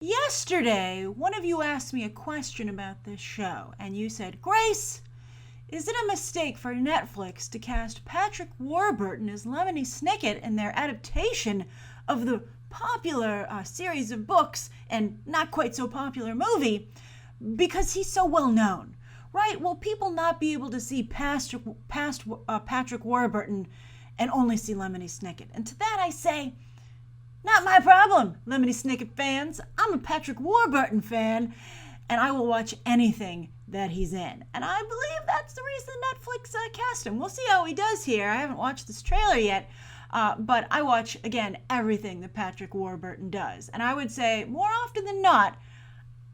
Yesterday, one of you asked me a question about this show, and you said, Grace, is it a mistake for Netflix to cast Patrick Warburton as Lemony Snicket in their adaptation of the popular series of books and not quite so popular movie because he's so well known? Right? Will people not be able to see past Patrick Warburton and only see Lemony Snicket? And to that I say, not my problem, Lemony Snicket fans. I'm a Patrick Warburton fan, and I will watch anything that he's in. And I believe that's the reason Netflix cast him. We'll see how he does here. I haven't watched this trailer yet, but I watch, again, everything that Patrick Warburton does. And I would say, more often than not,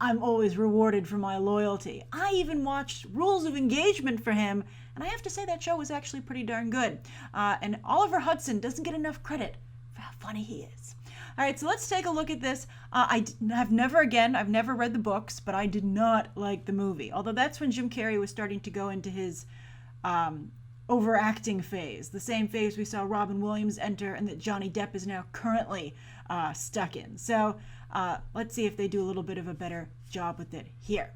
I'm always rewarded for my loyalty. I even watched Rules of Engagement for him, and I have to say that show was actually pretty darn good. And Oliver Hudson doesn't get enough credit for how funny he is. All right, so let's take a look at this. I've never read the books, but I did not like the movie. Although that's when Jim Carrey was starting to go into his overacting phase, the same phase we saw Robin Williams enter and that Johnny Depp is now currently stuck in. So let's see if they do a little bit of a better job with it here.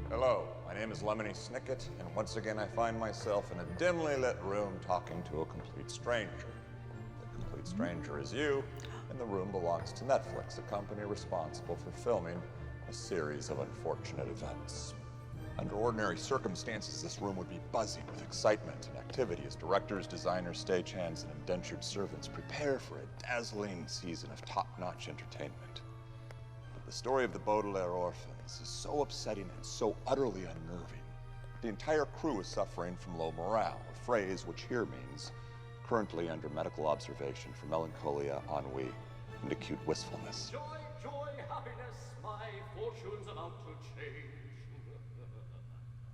Hello, my name is Lemony Snicket, and once again I find myself in a dimly lit room talking to a complete stranger. The complete stranger is you, and the room belongs to Netflix, a company responsible for filming a series of unfortunate events. Under ordinary circumstances, this room would be buzzing with excitement and activity as directors, designers, stagehands, and indentured servants prepare for a dazzling season of top-notch entertainment. The story of the Baudelaire orphans is so upsetting and so utterly unnerving. The entire crew is suffering from low morale, a phrase which here means currently under medical observation for melancholia, ennui, and acute wistfulness. Joy, joy, happiness, my fortune's about to change.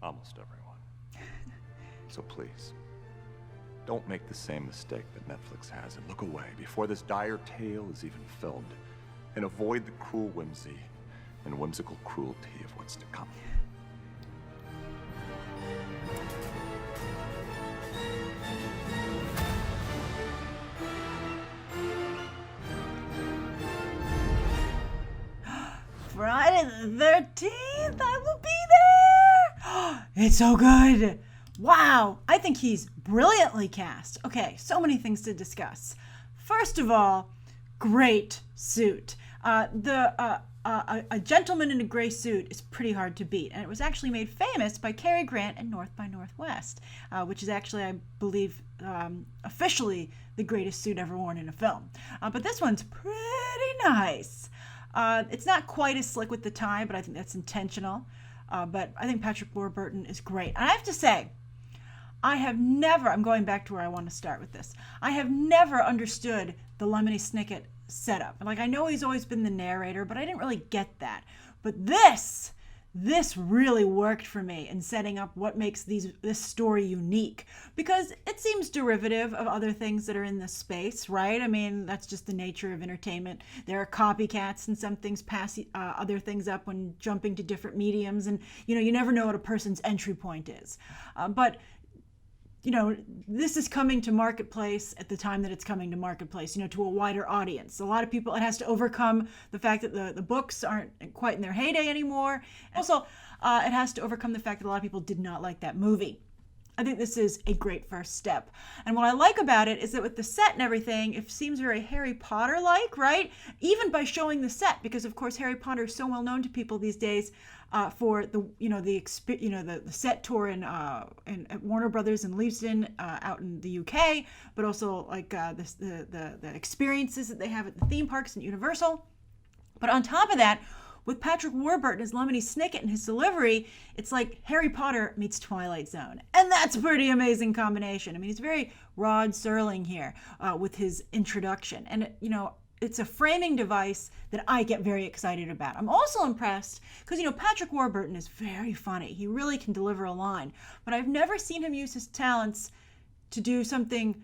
Almost everyone. So please, don't make the same mistake that Netflix has and look away before this dire tale is even filmed. And avoid the cruel whimsy and whimsical cruelty of what's to come. Friday the 13th, I will be there! It's so good! Wow, I think he's brilliantly cast. Okay, so many things to discuss. First of all, great suit. A gentleman in a gray suit is pretty hard to beat, and it was actually made famous by Cary Grant in North by Northwest, which is actually, I believe, officially the greatest suit ever worn in a film. But this one's pretty nice. It's not quite as slick with the tie, but I think that's intentional. But I think Patrick Warburton is great. And I have to say, I'm going back to where I want to start with this. I have never understood the Lemony Snicket setup. Like, I know he's always been the narrator, but I didn't really get that. But this really worked for me in setting up what makes this story unique, because it seems derivative of other things that are in this space, right? I mean, that's just the nature of entertainment. There are copycats, and some things pass other things up when jumping to different mediums, and you never know what a person's entry point is. But this is coming to marketplace at the time that it's coming to marketplace, to a wider audience. A lot of people, it has to overcome the fact that the books aren't quite in their heyday anymore. Also, it has to overcome the fact that a lot of people did not like that movie. I think this is a great first step. And what I like about it is that with the set and everything, it seems very Harry Potter-like, right? Even by showing the set, because of course Harry Potter is so well known to people these days for the set tour at Warner Brothers in Leavesden out in the UK, but also like the experiences that they have at the theme parks and Universal. But on top of that, with Patrick Warburton as Lemony Snicket and his delivery, it's like Harry Potter meets Twilight Zone. And that's a pretty amazing combination. I mean, he's very Rod Serling here with his introduction. And, it's a framing device that I get very excited about. I'm also impressed because, Patrick Warburton is very funny. He really can deliver a line. But I've never seen him use his talents to do something,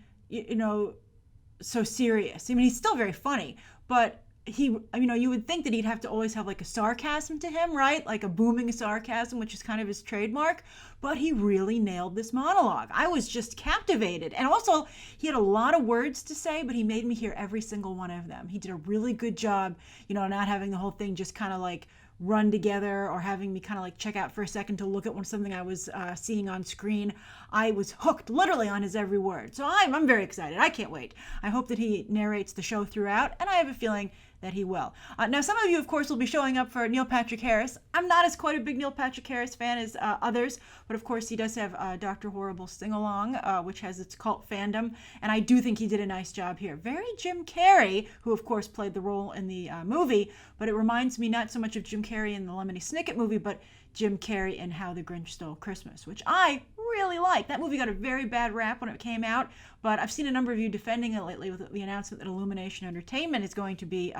so serious. I mean, he's still very funny, but you would think that he'd have to always have like a sarcasm to him, right? Like a booming sarcasm, which is kind of his trademark. But he really nailed this monologue. I was just captivated. And also, he had a lot of words to say, but he made me hear every single one of them. He did a really good job, not having the whole thing just kind of like run together or having me kind of like check out for a second to look at something I was seeing on screen. I was hooked literally on his every word. So I'm very excited. I can't wait. I hope that he narrates the show throughout, and I have a feeling that he will. Now, some of you, of course, will be showing up for Neil Patrick Harris. I'm not as quite a big Neil Patrick Harris fan as others, but of course he does have Dr. Horrible Sing-Along, which has its cult fandom, and I do think he did a nice job here. Very Jim Carrey, who of course played the role in the movie, but it reminds me not so much of Jim Carrey in the Lemony Snicket movie, but Jim Carrey in How the Grinch Stole Christmas, which I really like. That movie got a very bad rap when it came out, but I've seen a number of you defending it lately with the announcement that Illumination Entertainment is going to be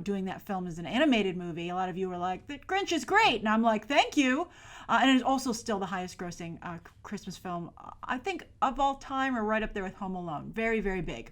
doing that film as an animated movie. A lot of you were like, the Grinch is great, and I'm like, thank you. And it's also still the highest grossing Christmas film, I think, of all time, or right up there with Home Alone. Very, very big.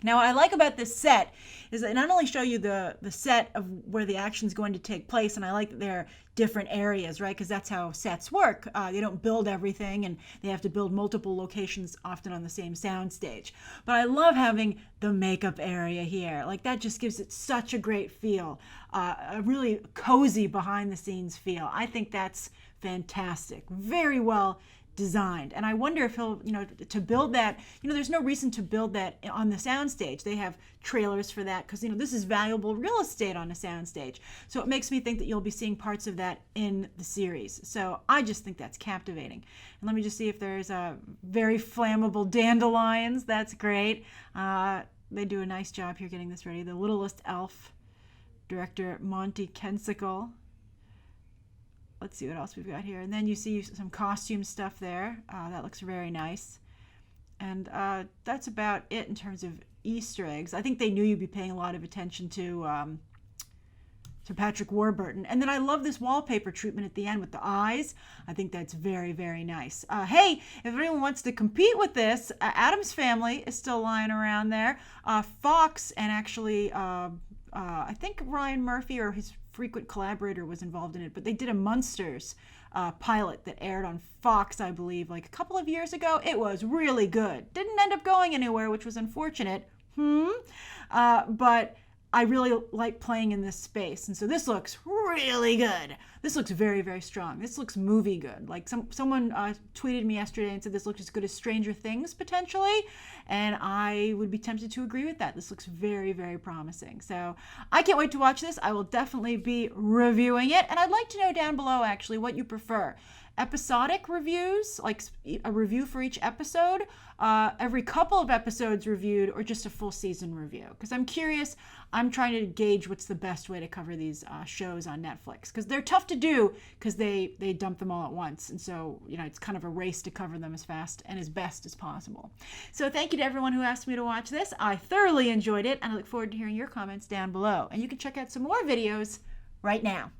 Now, what I like about this set is that they not only show you the set of where the action is going to take place, and I like that there are different areas, right? Because that's how sets work. They don't build everything, and they have to build multiple locations, often on the same sound stage. But I love having the makeup area here. Like, that just gives it such a great feel, a really cozy behind-the-scenes feel. I think that's fantastic. Very well designed. And I wonder if he'll, to build that, there's no reason to build that on the soundstage. They have trailers for that because, this is valuable real estate on a soundstage. So it makes me think that you'll be seeing parts of that in the series. So I just think that's captivating. And let me just see if there's very flammable dandelions. That's great. They do a nice job here getting this ready. The Littlest Elf, director Monty Kensicle. Let's see what else we've got here. And then you see some costume stuff there. That looks very nice. And that's about it in terms of Easter eggs. I think they knew you'd be paying a lot of attention to Patrick Warburton. And then I love this wallpaper treatment at the end with the eyes. I think that's very, very nice. Hey, if anyone wants to compete with this, Addams Family is still lying around there. Fox and actually, I think Ryan Murphy or his frequent collaborator was involved in it, but they did a Munsters pilot that aired on Fox, I believe, like a couple of years ago. It was really good. Didn't end up going anywhere, which was unfortunate. But I really like playing in this space. And so this looks really good. This looks very, very strong. This looks movie good. Like someone tweeted me yesterday and said this looked as good as Stranger Things potentially. And I would be tempted to agree with that. This looks very, very promising. So I can't wait to watch this. I will definitely be reviewing it. And I'd like to know down below actually what you prefer. Episodic reviews, like a review for each episode, every couple of episodes reviewed, or just a full season review. Because I'm curious, I'm trying to gauge what's the best way to cover these shows on Netflix. Because they're tough to do because they dump them all at once. And so, it's kind of a race to cover them as fast and as best as possible. So thank you to everyone who asked me to watch this. I thoroughly enjoyed it, and I look forward to hearing your comments down below. And you can check out some more videos right now.